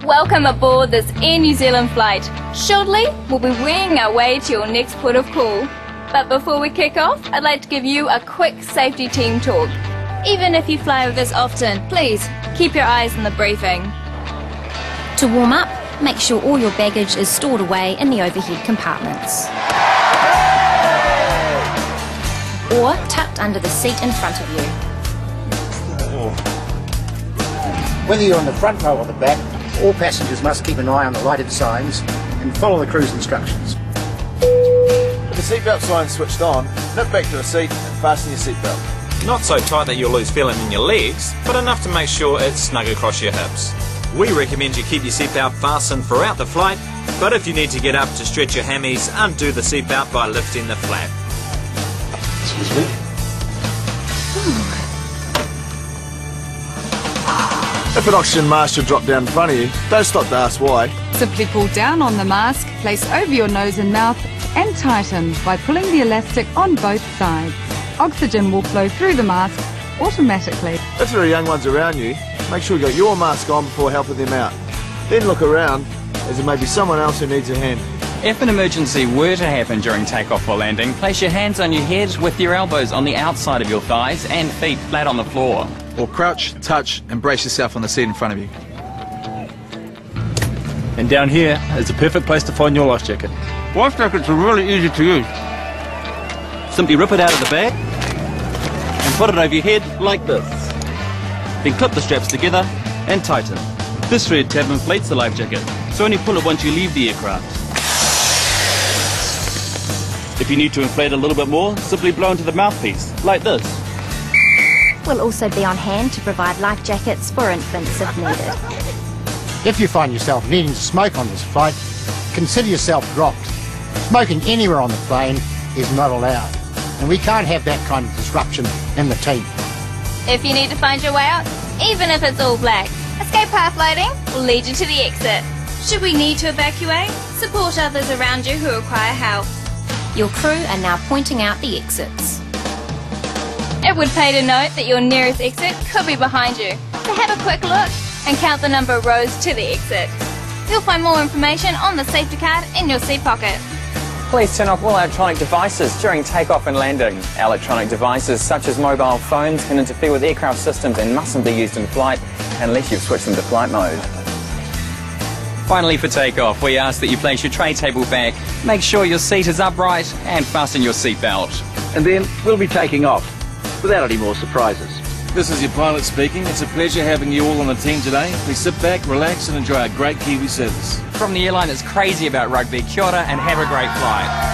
Welcome aboard this Air New Zealand flight. Shortly, we'll be winging our way to your next port of call. But before we kick off, I'd like to give you a quick safety team talk. Even if you fly with us often, please keep your eyes on the briefing. To warm up, make sure all your baggage is stored away in the overhead compartments. Or tucked under the seat in front of you. Whether you're on the front row or the back, all passengers must keep an eye on the lighted signs and follow the cruise instructions. With the seatbelt sign switched on, nip back to the seat and fasten your seatbelt. Not so tight that you'll lose feeling in your legs, but enough to make sure it's snug across your hips. We recommend you keep your seatbelt fastened throughout the flight, but if you need to get up to stretch your hammies, undo the seatbelt by lifting the flap. Excuse me. If an oxygen mask should drop down in front of you, don't stop to ask why. Simply pull down on the mask, place over your nose and mouth, and tighten by pulling the elastic on both sides. Oxygen will flow through the mask automatically. If there are young ones around you, make sure you got your mask on before helping them out. Then look around, as there may be someone else who needs a hand. If an emergency were to happen during takeoff or landing, place your hands on your head with your elbows on the outside of your thighs and feet flat on the floor. Or crouch, touch and brace yourself on the seat in front of you. And down here is the perfect place to find your life jacket. Life jackets are really easy to use. Simply rip it out of the bag and put it over your head like this. Then clip the straps together and tighten. This red tab inflates the life jacket, so only pull it once you leave the aircraft. If you need to inflate a little bit more, simply blow into the mouthpiece, like this. We'll also be on hand to provide life jackets for infants if needed. If you find yourself needing to smoke on this flight, consider yourself dropped. Smoking anywhere on the plane is not allowed, and we can't have that kind of disruption in the team. If you need to find your way out, even if it's all black, escape path lighting will lead you to the exit. Should we need to evacuate, support others around you who require help. Your crew are now pointing out the exits. It would pay to note that your nearest exit could be behind you, so have a quick look and count the number of rows to the exit. You'll find more information on the safety card in your seat pocket. Please turn off all electronic devices during takeoff and landing. Electronic devices such as mobile phones can interfere with aircraft systems and mustn't be used in flight unless you've switched them to flight mode. Finally, for takeoff, we ask that you place your tray table back, make sure your seat is upright and fasten your seatbelt. And then we'll be taking off, without any more surprises. This is your pilot speaking. It's a pleasure having you all on the team today. Please sit back, relax and enjoy our great Kiwi service. From the airline that's crazy about rugby, kia ora and have a great flight.